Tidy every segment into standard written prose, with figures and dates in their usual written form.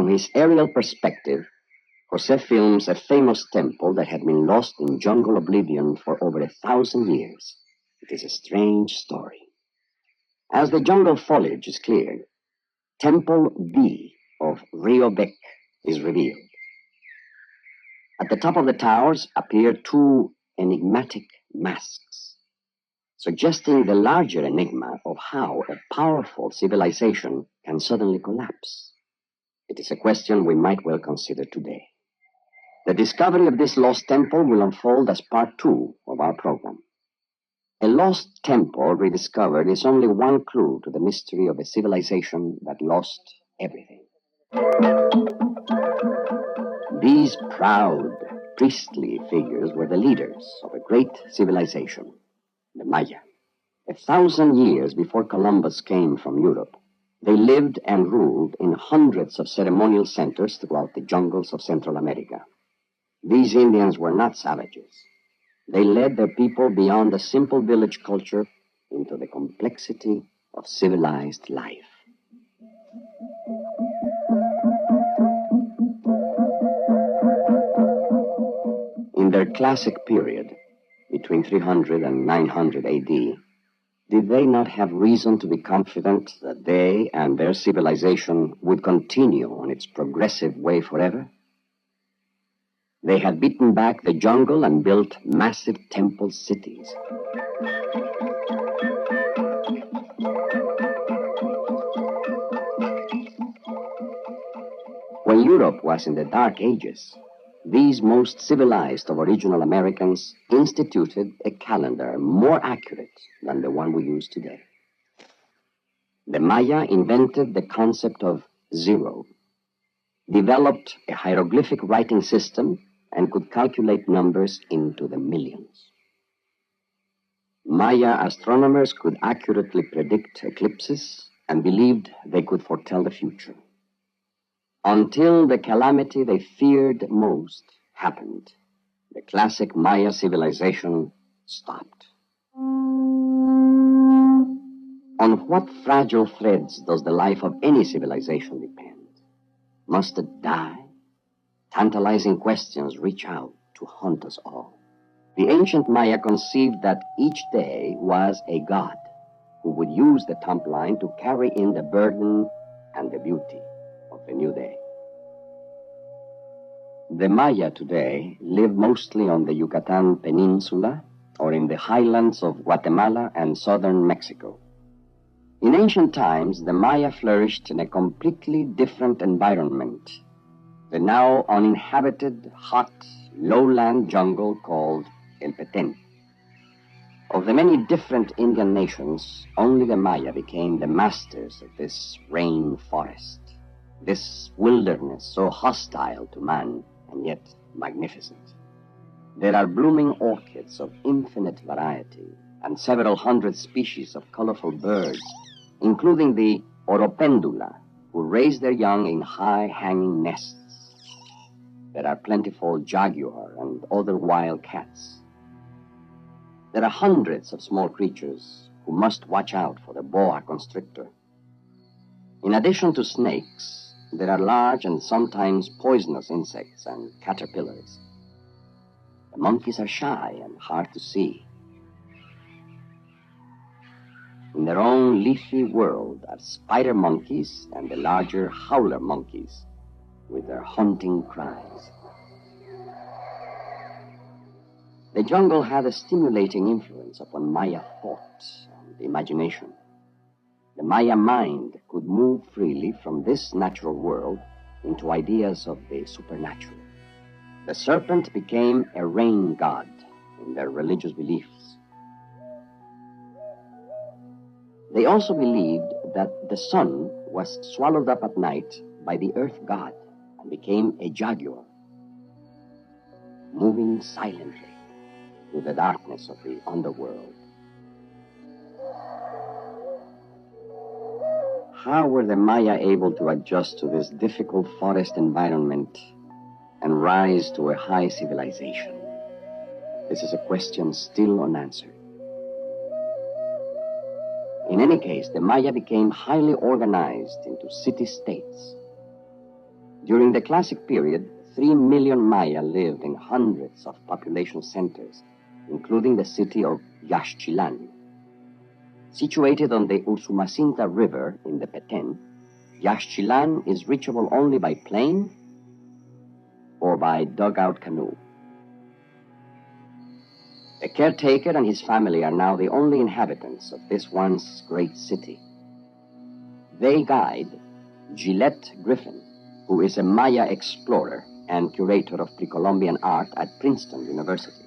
From his aerial perspective, Jose films a famous temple that had been lost in jungle oblivion for over 1,000 years. It is a strange story. As the jungle foliage is cleared, Temple B of Rio Bec is revealed. At the top of the towers appear two enigmatic masks, suggesting the larger enigma of how a powerful civilization can suddenly collapse. It is a question we might well consider today. The discovery of this lost temple will unfold as part 2 of our program. A lost temple rediscovered is only one clue to the mystery of a civilization that lost everything. These proud, priestly figures were the leaders of a great civilization, the Maya. 1,000 years before Columbus came from Europe, they lived and ruled in hundreds of ceremonial centers throughout the jungles of Central America. These Indians were not savages. They led their people beyond the simple village culture into the complexity of civilized life. In their classic period, between 300 and 900 AD, did they not have reason to be confident that they and their civilization would continue on its progressive way forever? They had beaten back the jungle and built massive temple cities. When Europe was in the Dark Ages, these most civilized of original Americans instituted a calendar more accurate than the one we use today. The Maya invented the concept of zero, developed a hieroglyphic writing system, and could calculate numbers into the millions. Maya astronomers could accurately predict eclipses and believed they could foretell the future. Until the calamity they feared most happened, the classic Maya civilization stopped. On what fragile threads does the life of any civilization depend? Must it die? Tantalizing questions reach out to haunt us all. The ancient Maya conceived that each day was a god who would use the top line to carry in the burden and the beauty of the new day. The Maya today live mostly on the Yucatan Peninsula or in the highlands of Guatemala and southern Mexico. In ancient times, the Maya flourished in a completely different environment, the now uninhabited, hot, lowland jungle called El Petén. Of the many different Indian nations, only the Maya became the masters of this rain forest, this wilderness so hostile to man and yet magnificent. There are blooming orchids of infinite variety and several hundred species of colorful birds, including the oropendula, who raise their young in high-hanging nests. There are plentiful jaguar and other wild cats. There are hundreds of small creatures who must watch out for the boa constrictor. In addition to snakes, there are large and sometimes poisonous insects and caterpillars. The monkeys are shy and hard to see. In their own leafy world are spider monkeys and the larger howler monkeys with their haunting cries. The jungle had a stimulating influence upon Maya thought and imagination. The Maya mind could move freely from this natural world into ideas of the supernatural. The serpent became a rain god in their religious beliefs. They also believed that the sun was swallowed up at night by the earth god and became a jaguar, moving silently through the darkness of the underworld. How were the Maya able to adjust to this difficult forest environment and rise to a high civilization? This is a question still unanswered. In any case, the Maya became highly organized into city-states. During the classic period, 3 million Maya lived in hundreds of population centers, including the city of Yaxchilan. Situated on the Usumacinta River in the Petén, Yaxchilan is reachable only by plane or by dugout canoe. The caretaker and his family are now the only inhabitants of this once great city. They guide Gillette Griffin, who is a Maya explorer and curator of pre-Columbian art at Princeton University.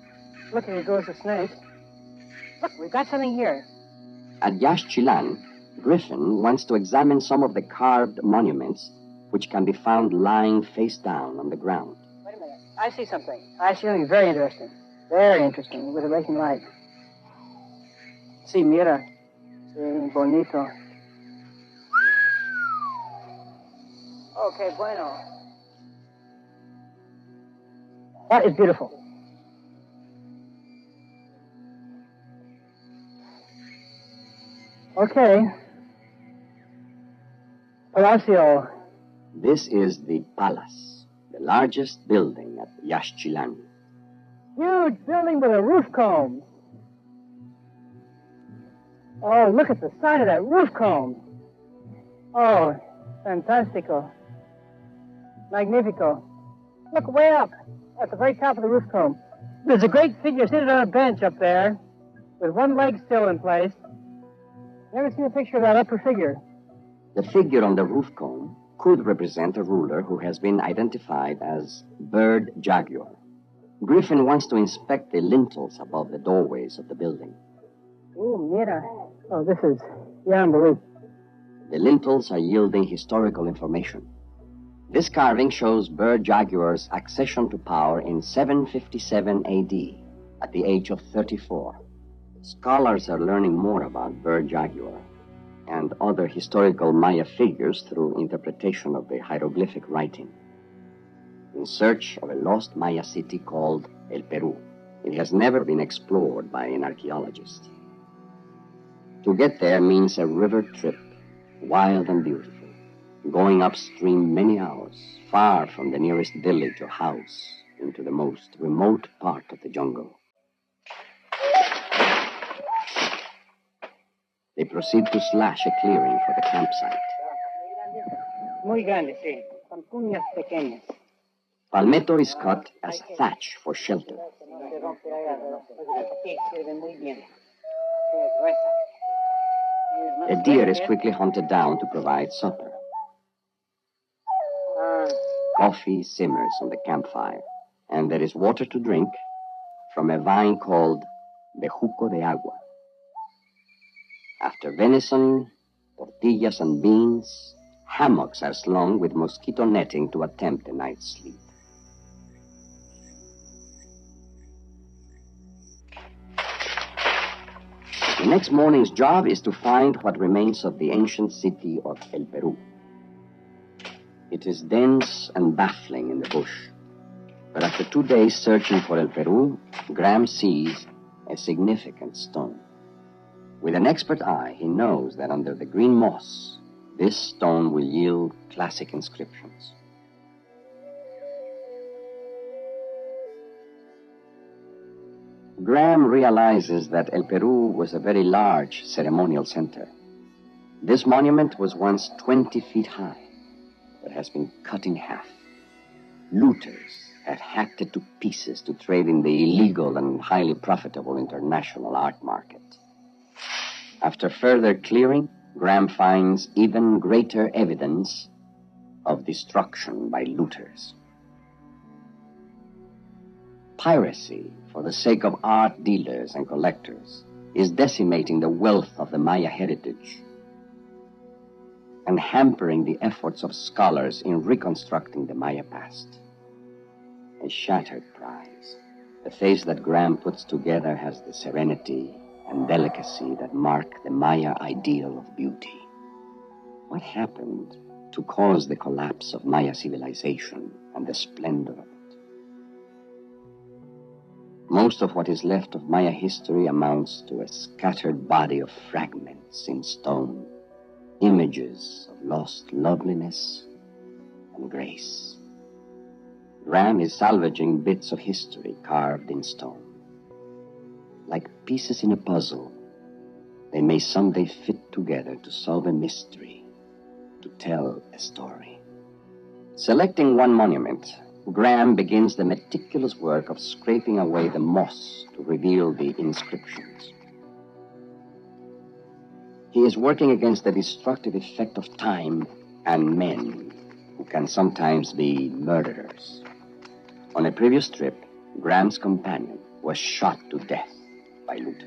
Look, here goes the snake. Look, we've got something here. At Yaxchilan, Griffin wants to examine some of the carved monuments which can be found lying face down on the ground. Wait a minute. I see something. I see something very interesting. Very interesting, with a racing light. Sí, mira. Sí, bonito. Okay, bueno. That is beautiful. Okay. Palacio. This is the palace, the largest building at Yaxchilan. Huge building with a roof comb. Oh, look at the side of that roof comb. Oh, fantastico. Magnifico. Look way up at the very top of the roof comb. There's a great figure seated on a bench up there with one leg still in place. Never seen a picture of that upper figure. The figure on the roof comb could represent a ruler who has been identified as Bird Jaguar. Griffin wants to inspect the lintels above the doorways of the building. Oh, mira. Oh, this is beyond belief. The lintels are yielding historical information. This carving shows Bird Jaguar's accession to power in 757 A.D. at the age of 34. Scholars are learning more about Bird Jaguar and other historical Maya figures through interpretation of the hieroglyphic writing. In search of a lost Maya city called El Peru. It has never been explored by an archaeologist. To get there means a river trip, wild and beautiful, going upstream many hours, far from the nearest village or house, into the most remote part of the jungle. They proceed to slash a clearing for the campsite. Muy grande, sí. Con cuñas pequeñas. Palmetto is cut as thatch for shelter. A deer is quickly hunted down to provide supper. Coffee simmers on the campfire, and there is water to drink from a vine called bejuco de agua. After venison, tortillas, and beans, hammocks are slung with mosquito netting to attempt a night's sleep. The next morning's job is to find what remains of the ancient city of El Peru. It is dense and baffling in the bush. But after 2 days searching for El Peru, Graham sees a significant stone. With an expert eye, he knows that under the green moss, this stone will yield classic inscriptions. Graham realizes that El Peru was a very large ceremonial center. This monument was once 20 feet high, but has been cut in half. Looters have hacked it to pieces to trade in the illegal and highly profitable international art market. After further clearing, Graham finds even greater evidence of destruction by looters. Piracy, for the sake of art dealers and collectors, is decimating the wealth of the Maya heritage and hampering the efforts of scholars in reconstructing the Maya past. A shattered prize. The face that Graham puts together has the serenity and delicacy that mark the Maya ideal of beauty. What happened to cause the collapse of Maya civilization and the splendor of it? Most of what is left of Maya history amounts to a scattered body of fragments in stone, images of lost loveliness and grace. Graham is salvaging bits of history carved in stone. Like pieces in a puzzle, they may someday fit together to solve a mystery, to tell a story. Selecting one monument, Graham begins the meticulous work of scraping away the moss to reveal the inscriptions. He is working against the destructive effect of time and men, who can sometimes be murderers. On a previous trip, Graham's companion was shot to death by looters.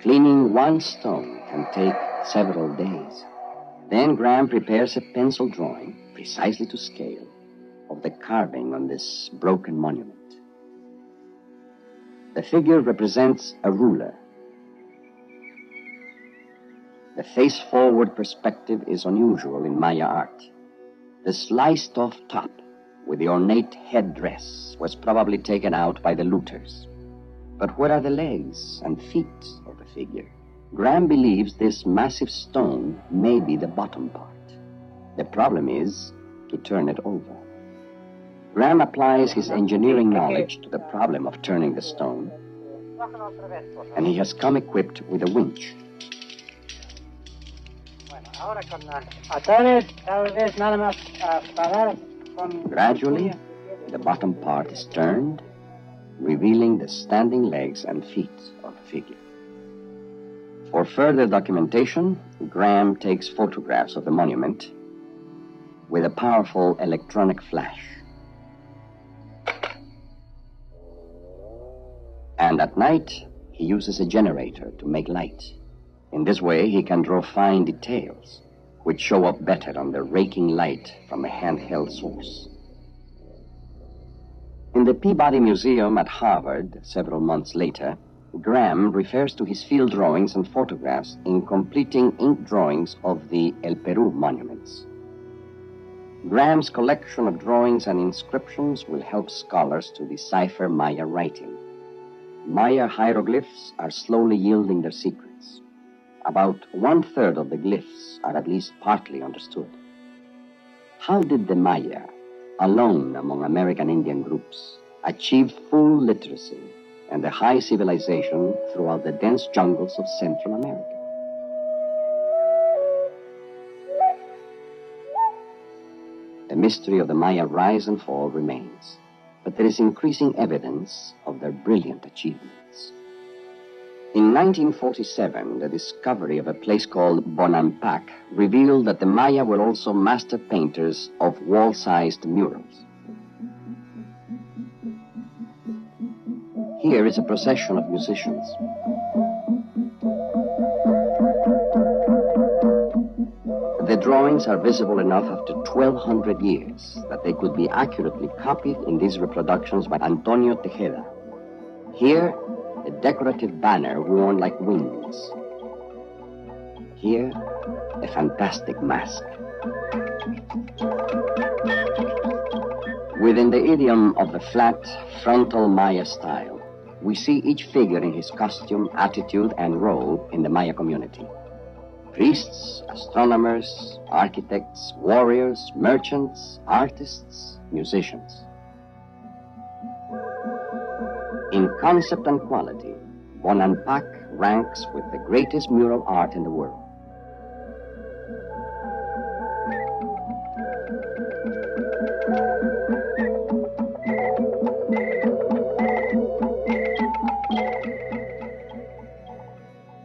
Cleaning one stone can take several days. Then Graham prepares a pencil drawing, precisely to scale, of the carving on this broken monument. The figure represents a ruler. The face-forward perspective is unusual in Maya art. The sliced-off top with the ornate headdress was probably taken out by the looters. But where are the legs and feet of the figure? Graham believes this massive stone may be the bottom part. The problem is to turn it over. Graham applies his engineering knowledge to the problem of turning the stone, and he has come equipped with a winch. Gradually, the bottom part is turned, revealing the standing legs and feet of the figure. For further documentation, Graham takes photographs of the monument with a powerful electronic flash. And at night, he uses a generator to make light. In this way, he can draw fine details, which show up better on the raking light from a handheld source. In the Peabody Museum at Harvard, several months later, Graham refers to his field drawings and photographs in completing ink drawings of the El Peru monuments. Graham's collection of drawings and inscriptions will help scholars to decipher Maya writing. Maya hieroglyphs are slowly yielding their secrets. About 1/3 of the glyphs are at least partly understood. How did the Maya, alone among American Indian groups, achieve full literacy and a high civilization throughout the dense jungles of Central America? The mystery of the Maya rise and fall remains, but there is increasing evidence of their brilliant achievements. In 1947, the discovery of a place called Bonampak revealed that the Maya were also master painters of wall-sized murals. Here is a procession of musicians. The drawings are visible enough after 1,200 years that they could be accurately copied in these reproductions by Antonio Tejeda. Here, a decorative banner worn like wings. Here, a fantastic mask. Within the idiom of the flat, frontal Maya style, we see each figure in his costume, attitude, and role in the Maya community. Priests, astronomers, architects, warriors, merchants, artists, musicians. In concept and quality, Bonampak ranks with the greatest mural art in the world.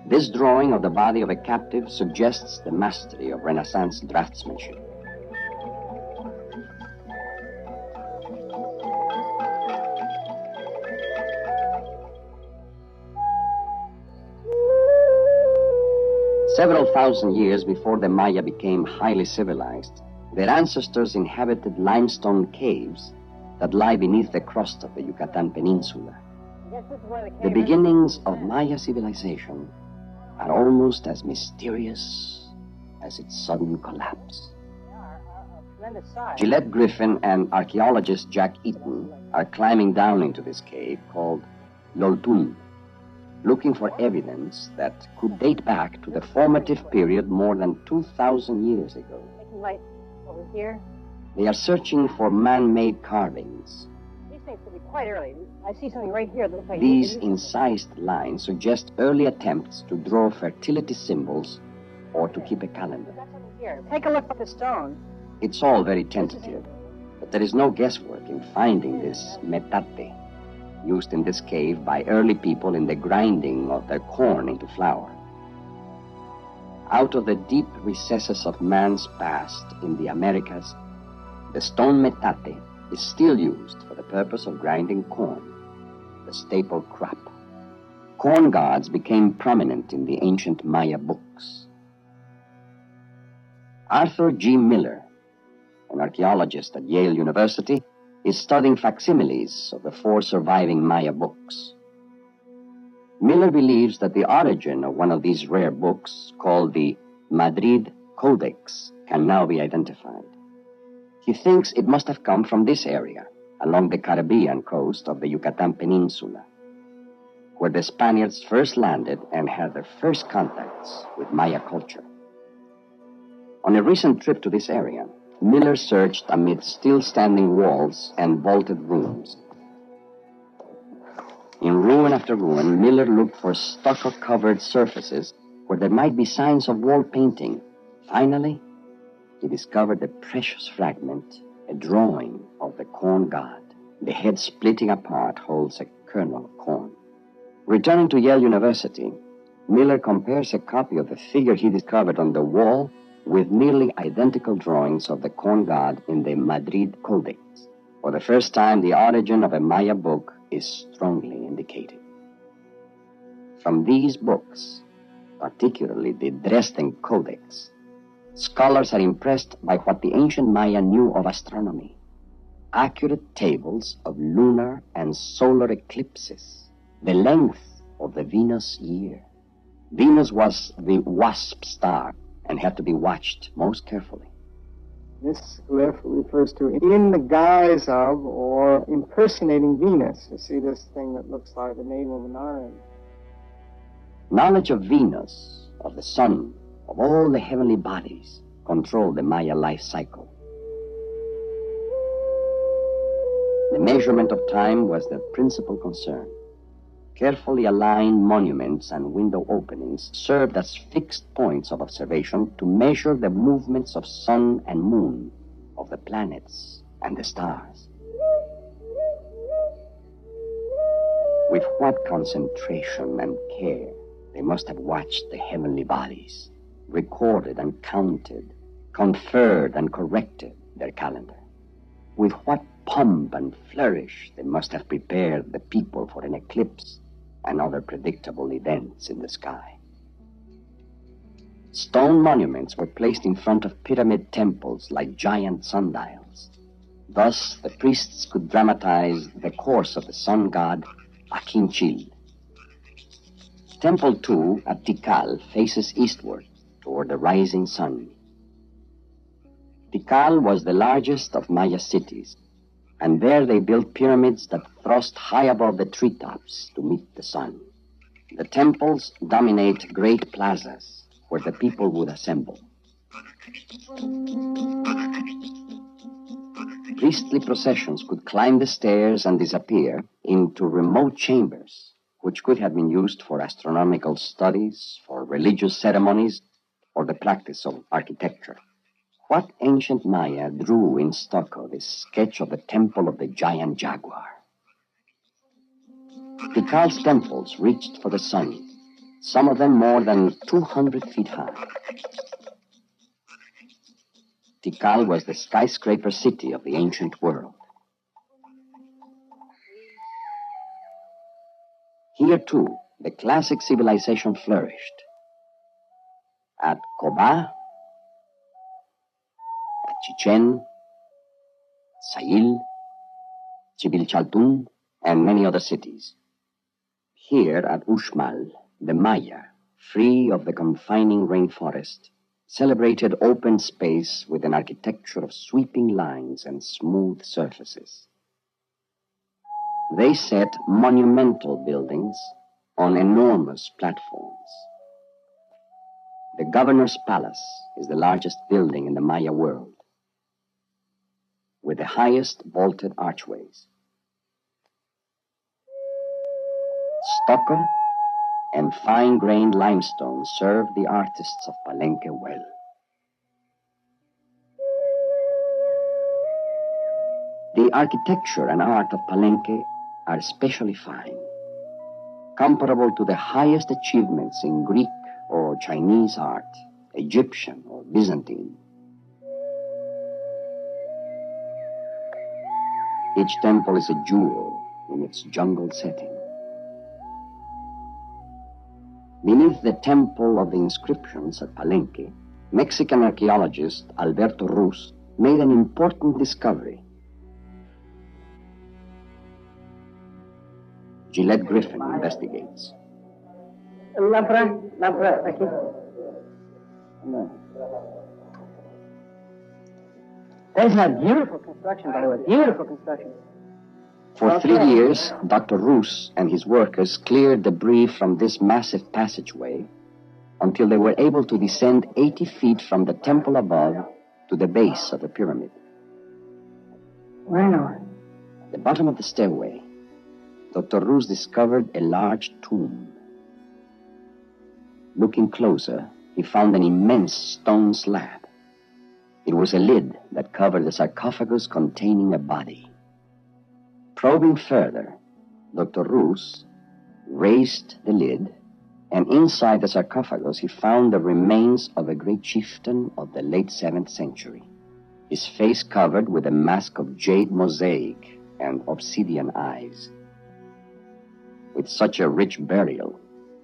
This drawing of the body of a captive suggests the mastery of Renaissance draftsmanship. Several thousand years before the Maya became highly civilized, their ancestors inhabited limestone caves that lie beneath the crust of the Yucatan Peninsula. The beginnings of Maya civilization are almost as mysterious as its sudden collapse. Gillette Griffin and archaeologist Jack Eaton are climbing down into this cave called Loltun, looking for evidence that could date back to the formative period more than 2,000 years ago. Over here? They are searching for man-made carvings. These things could be quite early. I see something right here that looks like... These incised lines suggest early attempts to draw fertility symbols or to keep a calendar. Got something here. Take a look at the stone. It's all very tentative, but there is no guesswork in finding this metate, used in this cave by early people in the grinding of their corn into flour. Out of the deep recesses of man's past in the Americas, the stone metate is still used for the purpose of grinding corn, the staple crop. Corn gods became prominent in the ancient Maya books. Arthur G. Miller, an archaeologist at Yale University, is studying facsimiles of the 4 surviving Maya books. Miller believes that the origin of one of these rare books, called the Madrid Codex, can now be identified. He thinks it must have come from this area, along the Caribbean coast of the Yucatan Peninsula, where the Spaniards first landed and had their first contacts with Maya culture. On a recent trip to this area, Miller searched amid still-standing walls and vaulted rooms. In ruin after ruin, Miller looked for stucco-covered surfaces where there might be signs of wall painting. Finally, he discovered a precious fragment, a drawing of the corn god. The head splitting apart holds a kernel of corn. Returning to Yale University, Miller compares a copy of the figure he discovered on the wall with nearly identical drawings of the corn god in the Madrid Codex. For the first time, the origin of a Maya book is strongly indicated. From these books, particularly the Dresden Codex, scholars are impressed by what the ancient Maya knew of astronomy. Accurate tables of lunar and solar eclipses, the length of the Venus year. Venus was the wasp star and had to be watched most carefully. This glyph refers to in the guise of or impersonating Venus. You see this thing that looks like the name of an orange. Knowledge of Venus, of the sun, of all the heavenly bodies controlled the Maya life cycle. The measurement of time was their principal concern. Carefully aligned monuments and window openings served as fixed points of observation to measure the movements of sun and moon, of the planets and the stars. With what concentration and care they must have watched the heavenly bodies, recorded and counted, conferred and corrected their calendar. With what pomp and flourish they must have prepared the people for an eclipse and other predictable events in the sky. Stone monuments were placed in front of pyramid temples like giant sundials. Thus, the priests could dramatize the course of the sun god Akinchil. Temple 2 at Tikal faces eastward toward the rising sun. Tikal was the largest of Maya cities, and there they built pyramids that thrust high above the treetops to meet the sun. The temples dominate great plazas where the people would assemble. Priestly processions could climb the stairs and disappear into remote chambers, which could have been used for astronomical studies, for religious ceremonies, or the practice of architecture. What ancient Maya drew in stucco this sketch of the temple of the giant jaguar? Tikal's temples reached for the sun, some of them more than 200 feet high. Tikal was the skyscraper city of the ancient world. Here, too, the classic civilization flourished. At Koba, at Chichen, Sayil, Chibilchaltún, and many other cities. Here at Uxmal, the Maya, free of the confining rainforest, celebrated open space with an architecture of sweeping lines and smooth surfaces. They set monumental buildings on enormous platforms. The governor's palace is the largest building in the Maya world. with the highest vaulted archways. Stucco and fine-grained limestone serve the artists of Palenque well. The architecture and art of Palenque are especially fine, comparable to the highest achievements in Greek or Chinese art, Egyptian or Byzantine. Each temple is a jewel in its jungle setting. Beneath the Temple of the Inscriptions at Palenque, Mexican archaeologist Alberto Ruz made an important discovery. Gillette Griffin investigates. Lámpara, aquí. That's a beautiful construction, by the way. Beautiful construction. For 3 years, Dr. Ruz and his workers cleared debris from this massive passageway until they were able to descend 80 feet from the temple above to the base of the pyramid. Wow. At the bottom of the stairway, Dr. Ruz discovered a large tomb. Looking closer, he found an immense stone slab. It was a lid that covered the sarcophagus containing a body. Probing further, Dr. Ruz raised the lid, and inside the sarcophagus he found the remains of a great chieftain of the late 7th century, his face covered with a mask of jade mosaic and obsidian eyes. With such a rich burial,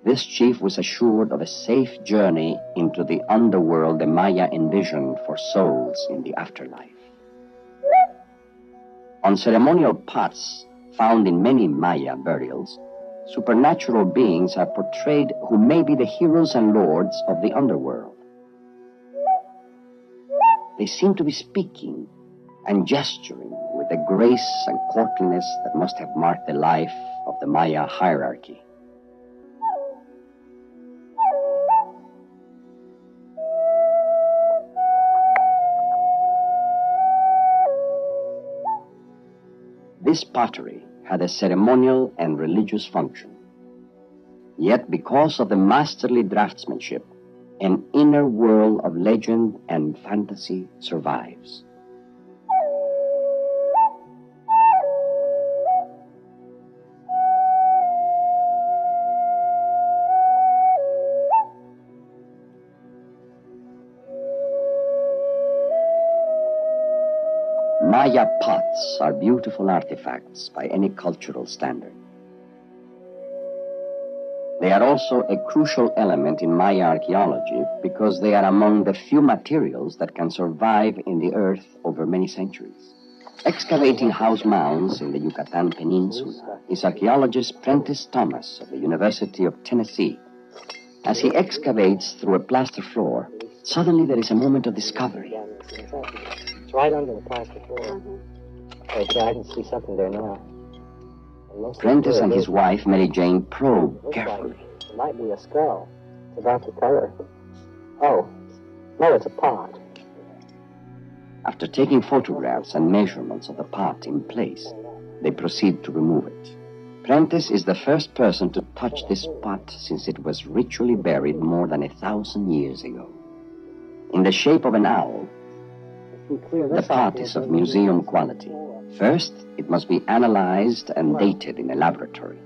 this chief was assured of a safe journey into the underworld the Maya envisioned for souls in the afterlife. On ceremonial pots found in many Maya burials, supernatural beings are portrayed who may be the heroes and lords of the underworld. They seem to be speaking and gesturing with the grace and courtliness that must have marked the life of the Maya hierarchy. This pottery had a ceremonial and religious function. Yet because of the masterly draftsmanship, an inner world of legend and fantasy survives. Maya pots are beautiful artifacts by any cultural standard. They are also a crucial element in Maya archaeology because they are among the few materials that can survive in the earth over many centuries. Excavating house mounds in the Yucatan Peninsula is archaeologist Prentice Thomas of the University of Tennessee. As he excavates through a plaster floor, suddenly there is a moment of discovery. It's right under the plaster floor. Okay, I can see something there now. Prentice and his wife, Mary Jane, probe carefully. It might be a skull. It's about the color. Oh, no, it's a pot. After taking photographs and measurements of the pot in place, they proceed to remove it. Prentice is the first person to touch this pot since it was ritually buried more than 1,000 years ago. In the shape of an owl, the pot is of museum quality. First, it must be analyzed and dated in a laboratory.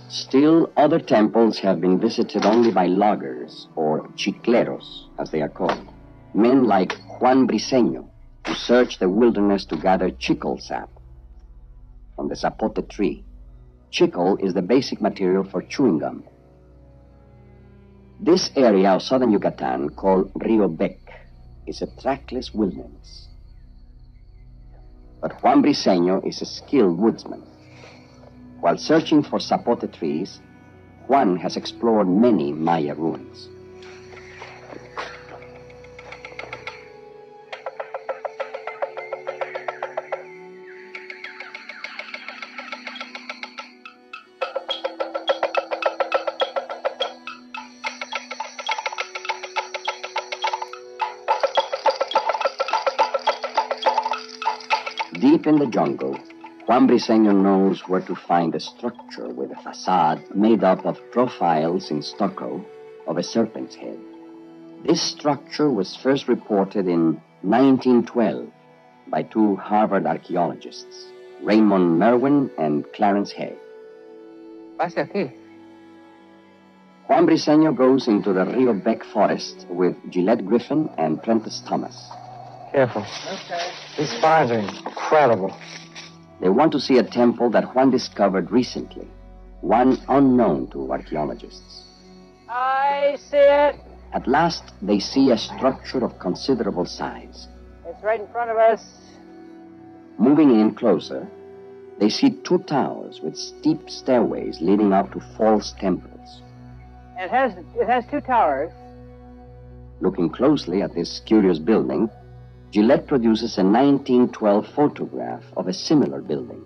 Still, other temples have been visited only by loggers, or chicleros, as they are called, men like Juan Briceño, who search the wilderness to gather chicle sap from the zapote tree. Chicle is the basic material for chewing gum. This area of southern Yucatan, called Rio Bec, is a trackless wilderness. But Juan Briceño is a skilled woodsman. While searching for zapote trees, Juan has explored many Maya ruins. Deep in the jungle, Juan Briseño knows where to find a structure with a facade made up of profiles in stucco of a serpent's head. This structure was first reported in 1912 by two Harvard archaeologists, Raymond Merwin and Clarence Hay. Pase aquí. Juan Briseño goes into the Rio Beck forest with Gillette Griffin and Prentice Thomas. Careful. Okay. These spines are incredible. They want to see a temple that Juan discovered recently, one unknown to archaeologists. I see it. At last, they see a structure of considerable size. It's right in front of us. Moving in closer, they see two towers with steep stairways leading up to false temples. It has two towers. Looking closely at this curious building, Gillette produces a 1912 photograph of a similar building,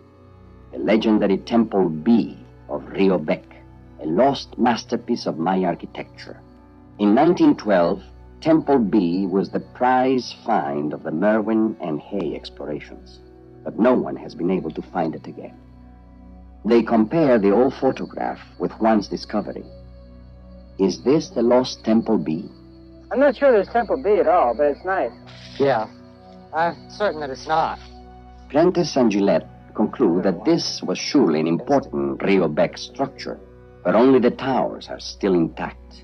the legendary Temple B of Rio Beck, a lost masterpiece of Maya architecture. In 1912, Temple B was the prize find of the Merwin and Hay explorations, but no one has been able to find it again. They compare the old photograph with Juan's discovery. Is this the lost Temple B? I'm not sure there's Temple B at all, but it's nice. Yeah, I'm certain that it's not. Prentice and Gillette conclude that this was surely an important Rio Beck structure, but only the towers are still intact.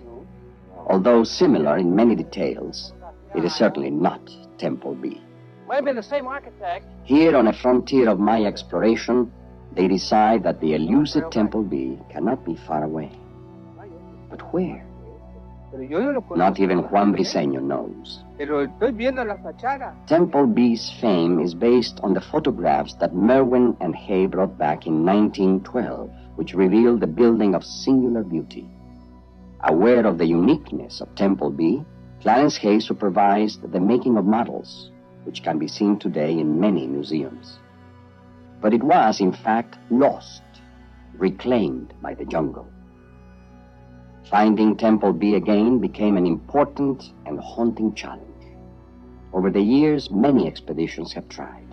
Although similar in many details, it is certainly not Temple B. Might have been the same architect. Here on a frontier of Maya exploration, they decide that the elusive Temple B cannot be far away. But where? Not even Juan Briseño knows. Temple B's fame is based on the photographs that Merwin and Hay brought back in 1912, which revealed the building of singular beauty. Aware of the uniqueness of Temple B, Clarence Hay supervised the making of models, which can be seen today in many museums. But it was, in fact, lost, reclaimed by the jungle. Finding Temple B again became an important and haunting challenge. Over the years, many expeditions have tried.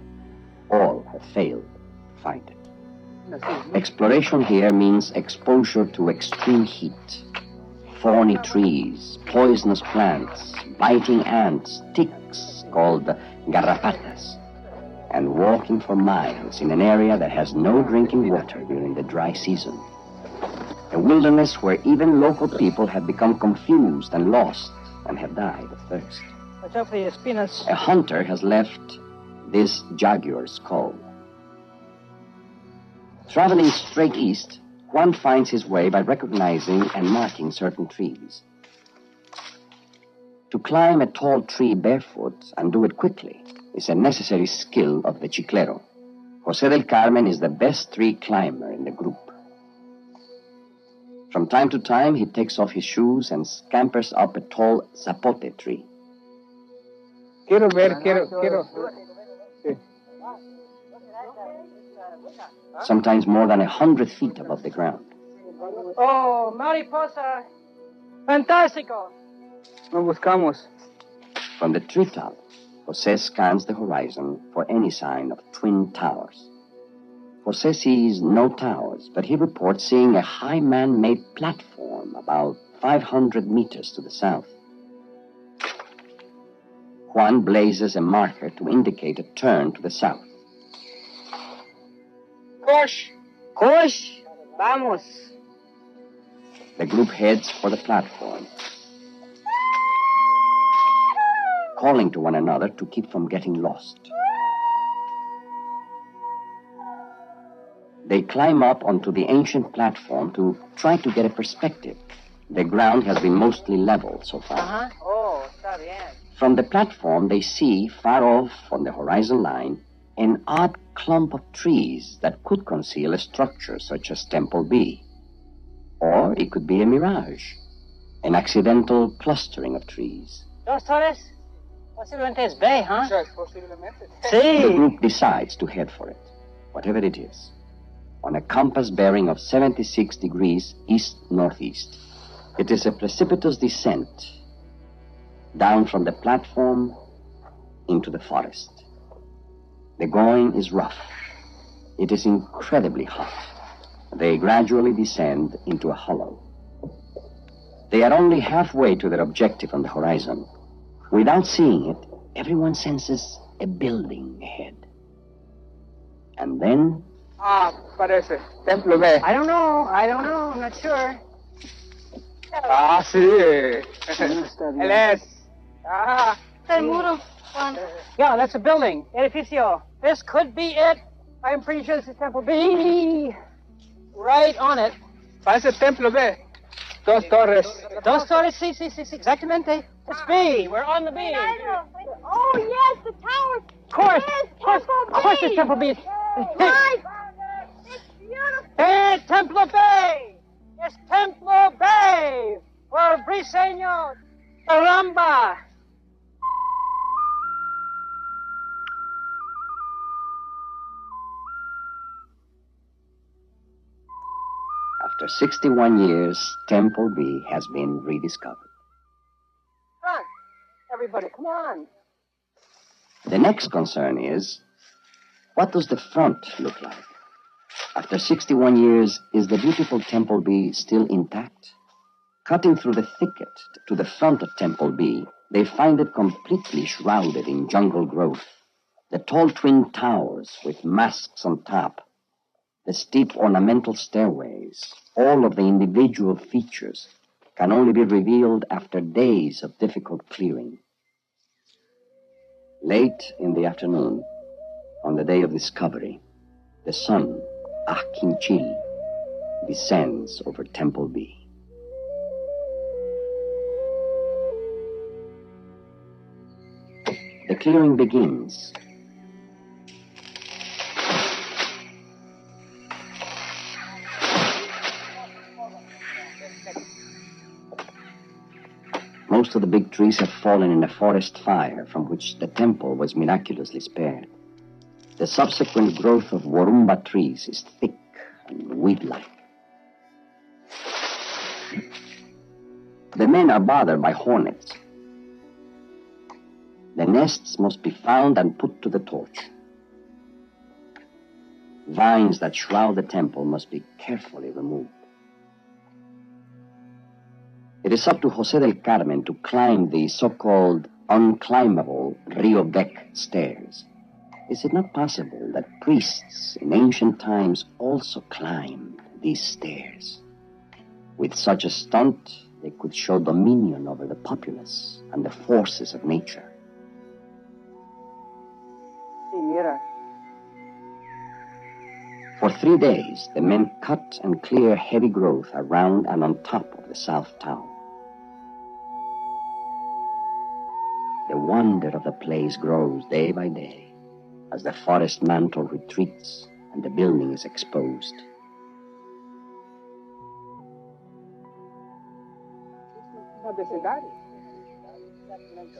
All have failed to find it. Exploration here means exposure to extreme heat, thorny trees, poisonous plants, biting ants, ticks called garrapatas, and walking for miles in an area that has no drinking water during the dry season. A wilderness where even local people have become confused and lost and have died of thirst. Watch out for the espinas. A hunter has left this jaguar skull. Traveling straight east, one finds his way by recognizing and marking certain trees. To climb a tall tree barefoot and do it quickly is a necessary skill of the chiclero. José del Carmen is the best tree climber in the group. From time to time, he takes off his shoes and scampers up a tall zapote tree. Quiero. Sometimes more than 100 feet above the ground. Oh, mariposa. Fantástico. No buscamos. From the treetop, José scans the horizon for any sign of twin towers. José sees no towers, but he reports seeing a high man-made platform about 500 meters to the south. Juan blazes a marker to indicate a turn to the south. Cosh. Cosh. Vamos. The group heads for the platform, calling to one another to keep from getting lost. They climb up onto the ancient platform to try to get a perspective. The ground has been mostly level so far. Oh, está bien. From the platform, they see, far off on the horizon line, an odd clump of trees that could conceal a structure such as Temple B. Or it could be a mirage, an accidental clustering of trees. Doctores? Posiblemente es B, huh? The Sí. group decides to head for it, whatever it is, on a compass bearing of 76 degrees east-northeast. It is a precipitous descent down from the platform into the forest. The going is rough. It is incredibly hot. They gradually descend into a hollow. They are only halfway to their objective on the horizon. Without seeing it, everyone senses a building ahead. And then... Parece. Templo B. I don't know. I'm not sure. Sí. Él es. El muro. Yeah, that's a building. Edificio. This could be it. I'm pretty sure this is Temple B. Right on it. Parece Templo B. Dos torres. Dos torres, sí, exactamente. It's B. We're on the B. Oh, yes, the tower. Of course. Yes, Of course it's Temple B. Right. It's beautiful. Hey, Templo Bay! It's Templo Bay! For Briseño, Caramba! After 61 years, Temple B has been rediscovered. Front. Everybody, come on. The next concern is, what does the front look like? After 61 years, is the beautiful Temple B still intact? Cutting through the thicket to the front of Temple B, they find it completely shrouded in jungle growth. The tall twin towers with masks on top, the steep ornamental stairways, all of the individual features can only be revealed after days of difficult clearing. Late in the afternoon, on the day of discovery, the sun, Akinchil, descends over Temple B. The clearing begins. Most of the big trees have fallen in a forest fire from which the temple was miraculously spared. The subsequent growth of warumba trees is thick and weed-like. The men are bothered by hornets. The nests must be found and put to the torch. Vines that shroud the temple must be carefully removed. It is up to José del Carmen to climb the so-called unclimbable Rio Bec stairs. Is it not possible that priests in ancient times also climbed these stairs? With such a stunt, they could show dominion over the populace and the forces of nature. For 3 days, the men cut and clear heavy growth around and on top of the South Tower. The wonder of the place grows day by day as the forest mantle retreats and the building is exposed.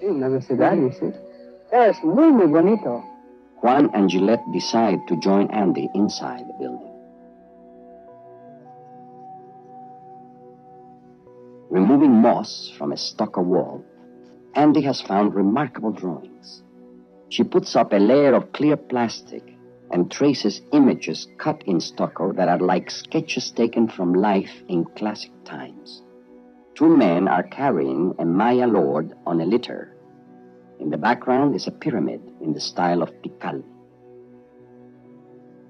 Sí, una vecindad, sí. Es muy bonito. Juan and Gillette decide to join Andy inside the building. Removing moss from a stucco wall, Andy has found remarkable drawings. She puts up a layer of clear plastic and traces images cut in stucco that are like sketches taken from life in classic times. 2 men are carrying a Maya lord on a litter. In the background is a pyramid in the style of Tikal.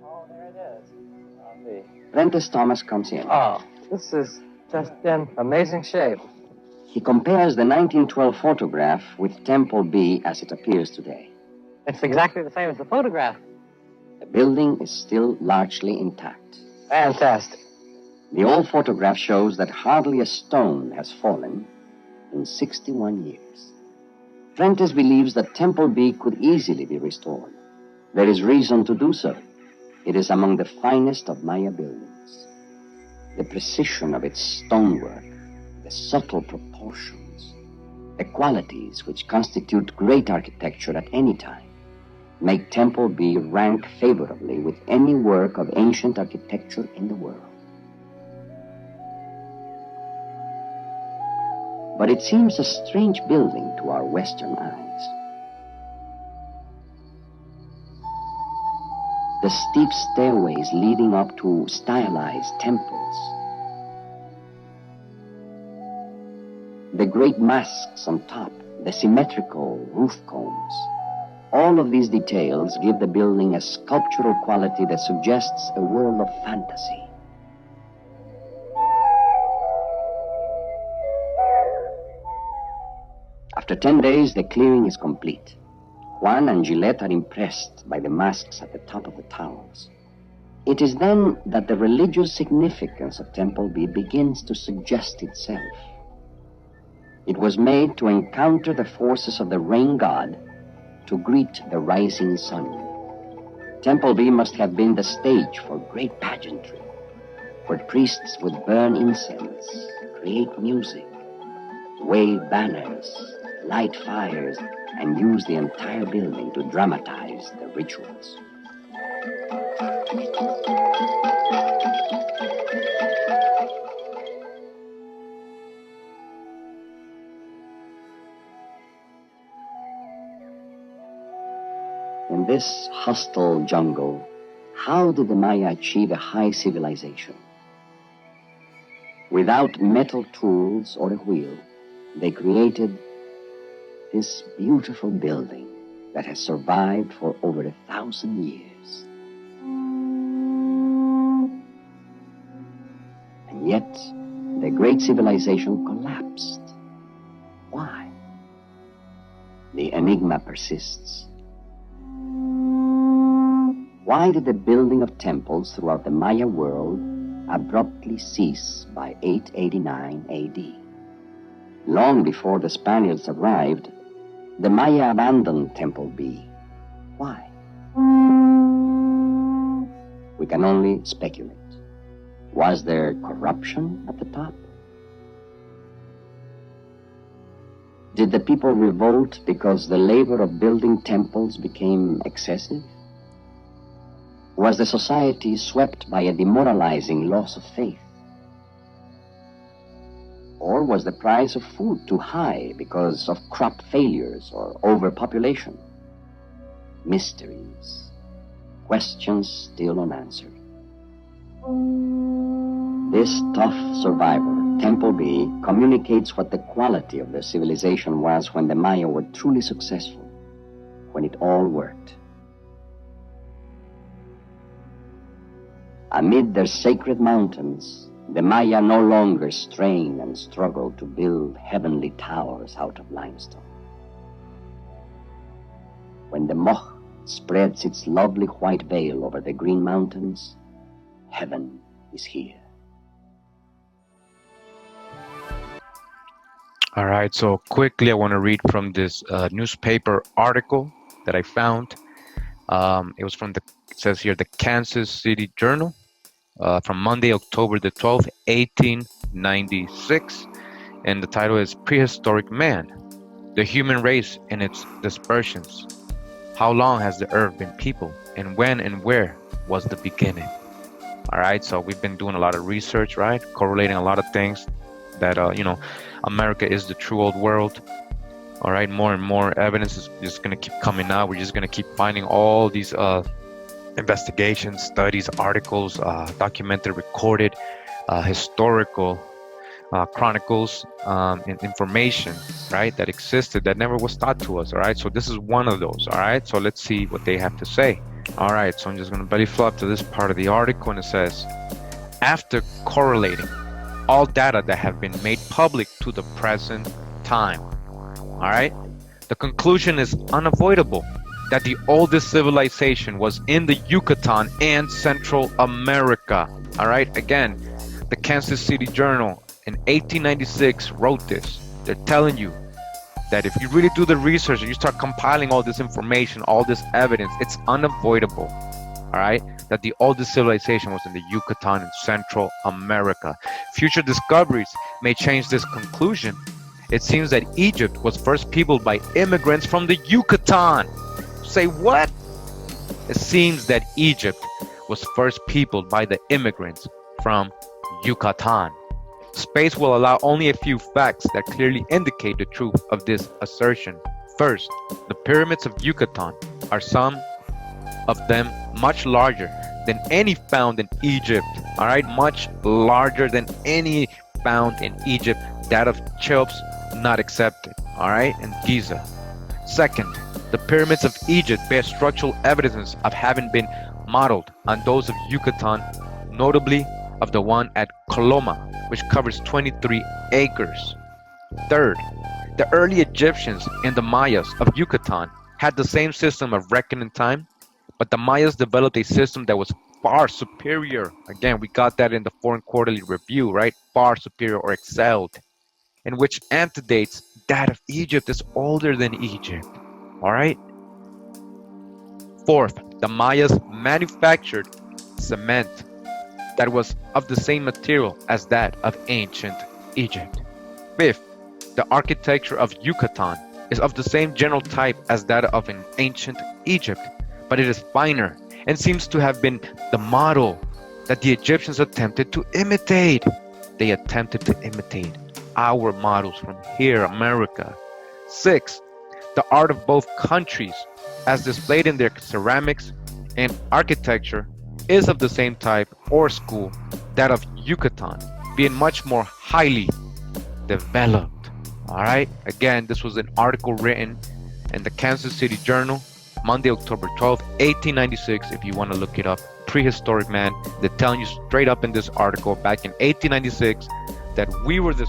Oh, there it is. Prentice Thomas comes in. Oh, this is just in amazing shape. He compares the 1912 photograph with Temple B as it appears today. It's exactly the same as the photograph. The building is still largely intact. Fantastic. The old photograph shows that hardly a stone has fallen in 61 years. Prentice believes that Temple B could easily be restored. There is reason to do so. It is among the finest of Maya buildings. The precision of its stonework, the subtle proportions, the qualities which constitute great architecture at any time, make Temple B rank favorably with any work of ancient architecture in the world. But it seems a strange building to our Western eyes. the steep stairways leading up to stylized temples, the great masks on top, the symmetrical roof combs. All of these details give the building a sculptural quality that suggests a world of fantasy. After 10 days, the clearing is complete. Juan and Gillette are impressed by the masks at the top of the towers. It is then that the religious significance of Temple B begins to suggest itself. It was made to encounter the forces of the rain god, to greet the rising sun. Temple B must have been the stage for great pageantry, where priests would burn incense, create music, wave banners, light fires, and use the entire building to dramatize the rituals. In this hostile jungle, how did the Maya achieve a high civilization? Without metal tools or a wheel, they created this beautiful building that has survived for over 1,000 years. And yet, the great civilization collapsed. Why? The enigma persists. Why did the building of temples throughout the Maya world abruptly cease by 889 AD? Long before the Spaniards arrived, the Maya abandoned Temple B. Why? We can only speculate. Was there corruption at the top? Did the people revolt because the labor of building temples became excessive? Was the society swept by a demoralizing loss of faith? Or was the price of food too high because of crop failures or overpopulation? Mysteries, questions still unanswered. This tough survivor, Temple B, communicates what the quality of their civilization was when the Maya were truly successful, when it all worked. Amid their sacred mountains, the Maya no longer strain and struggle to build heavenly towers out of limestone. When the Moch spreads its lovely white veil over the green mountains, heaven is here. All right, so quickly I want to read from this newspaper article that I found. It was from it says here, the Kansas City Journal, from Monday, October the 12th, 1896. And the title is Prehistoric Man, the Human Race and Its Dispersions. How long has the earth been peopled, and when and where was the beginning? All right, so we've been doing a lot of research, right? Correlating a lot of things that, America is the true old world. All right, more and more evidence is just going to keep coming out. We're just going to keep finding all these investigations, studies, articles, documented, recorded, historical chronicles, and information, right, that existed that never was taught to us. All right, so this is one of those. All right, so let's see what they have to say. All right, so I'm just going to belly flop to this part of the article, and it says, after correlating all data that have been made public to the present time, all right, the conclusion is unavoidable that the oldest civilization was in the Yucatan and Central America. All right, again, the Kansas City Journal in 1896 wrote this. They're telling you that if you really do the research and you start compiling all this information, all this evidence, it's unavoidable, all right, that the oldest civilization was in the Yucatan and Central America. Future discoveries may change this conclusion. It seems that Egypt was first peopled by immigrants from the Yucatan. Say what? It seems that Egypt was first peopled by the immigrants from Yucatan. Space will allow only a few facts that clearly indicate the truth of this assertion. First, the pyramids of Yucatan are some of them much larger than any found in Egypt. All right, much larger than any found in Egypt. That of Cheops not accepted. All right, and Giza. Second, the pyramids of Egypt bear structural evidence of having been modeled on those of Yucatan, notably of the one at Coloma, which covers 23 acres. Third, the early Egyptians and the Mayas of Yucatan had the same system of reckoning time, but the Mayas developed a system that was far superior. Again, we got that in the Foreign Quarterly Review, right? Far superior or excelled, in which antedates that of Egypt is older than Egypt. All right? Fourth, the Mayas manufactured cement that was of the same material as that of ancient Egypt. Fifth, the architecture of Yucatan is of the same general type as that of an ancient Egypt, but it is finer and seems to have been the model that the Egyptians attempted to imitate. They attempted to imitate our models from here, America. Six, the art of both countries, as displayed in their ceramics and architecture, is of the same type or school, that of Yucatan, being much more highly developed. All right, again, this was an article written in the Kansas City Journal, Monday, October 12th, 1896, if you want to look it up. Prehistoric man. They're telling you straight up in this article back in 1896 that we were the